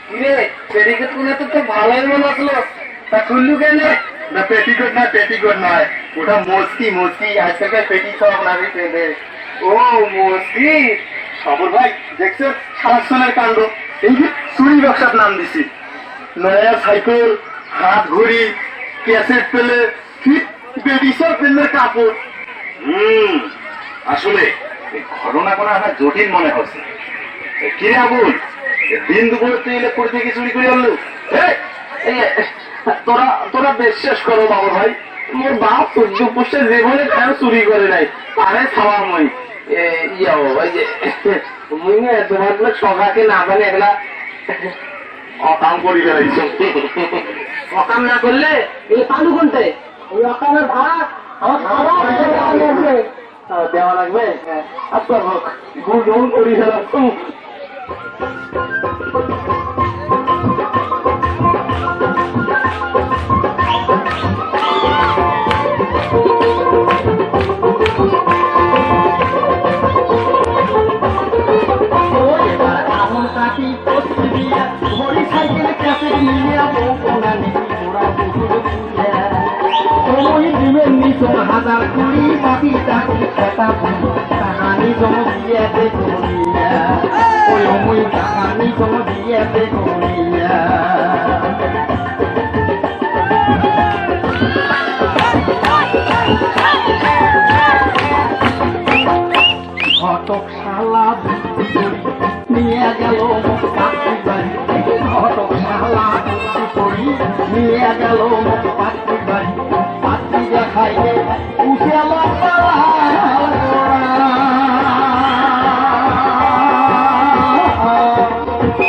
কিরে পেটিকোট কোনে তো ভালোই মনে আসলো, তা খুললু কেন? না পেটিকোট নয়, ওটা মস্তি আজকালকার পেটি সব নাকি পেঁধে। ও মসি, খবর ভাই দেখছো সারাক্ষণের কাণ্ড। এই যে চুরি ব্যবসার নাম দিছি, নয়া সাইকেল, হাত ঘড়ি, ক্যাসেট পেলে, ফিট বেডি সব পেনের কাপড়। আসলে এই ঘটনা কোনো আমার জটিল মনে হচ্ছে। কিরে আবুল, দিন দুপুরে তুই ইলেকট্রিক থেকে চুরি করে আনলু? তোরা তোরা বিশ্বাস করো বাবু ভাই, মোর বাপ সূর্য পুষ্টের জীবনে কেন চুরি করে নাই, তারে খাওয়া মই ওই যে মুই তোমার সকাকে না জানে এগুলা অকাম করি বেড়াইছ। অকাম না করলে এই পালু কোনতে ওই অকামের ভাড়া দেওয়া লাগবে। আপনার হোক গুণ করি ফেলাম। হাজার কুড়ি পাখি তাকে খেতা তাহানি জম দিয়েছে করিয়া, ওই অমুই তাহানি জম দিয়েছে করিয়া। ঘটক শালা নিয়ে গেল পাখি বাড়ি, ঘটক শালা করি নিয়ে গেল পাখি বাড়ি, পাখি দেখাইলে উঠে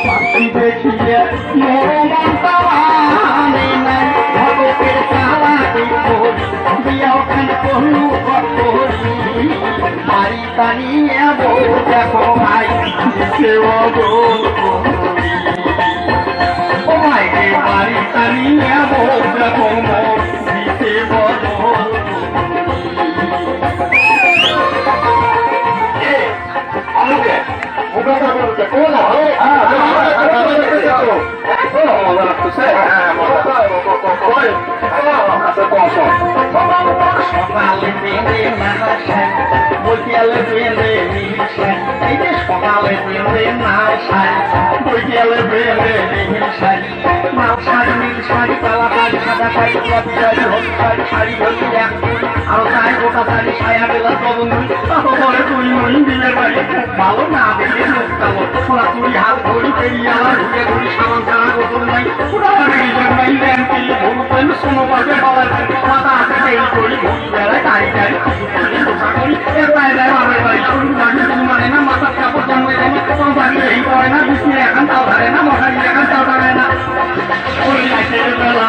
পাখি দেখিয়ে মনটা মানে নাই, ঘটকের চালাকি করি বিয়াও খান করলু করি, বাড়ি টানিয়ে বউ দেখো ভাই কেউ ও ভাই বাড়ি টানিয়ে বউ দেখো দিতে বলো। সকালে বেঁধে নাশায় বৈকালে বেঁধে নিশায়, এই যে সকালে বেঁধে নাশায় বৈকালে বেঁধে নিশায়, লাল শাড়ি নীল শাড়ি কালা শাড়ি সাদা শাড়ি গোলাপি শাড়ি হলুদ শাড়ি শাড়ি ধরি এক আরো চাই গোটা শাড়ি সায়া বেলা তরুণী তারপরে তুই নই বিয়ের বাড়ি খুব ভালো না দেখে লোক কালো ওরা তুই হাত ধরি পেরিয়ে আমার ঘুরে ঘুরি সামান ছাড়া গোসল নাই ওরা রিজার নাই ল্যাম্পি ভুল পেন শোনো পাবে বাবার মাথা হাতে তেল করি ঘুরি বেড়ায় গাড়ি গাড়ি করি লোকা করি এর পায়ে দেয় আমার বাড়ি শুরু বাড়ি তুমি মানে না মাথার কাপড় জন্মে দেয় কোনো বাড়ি এই পড়ে না বিষ্ণু এখন তাও ধরে না মশারি এখন তাও ধরে না ওই রাতের বেলা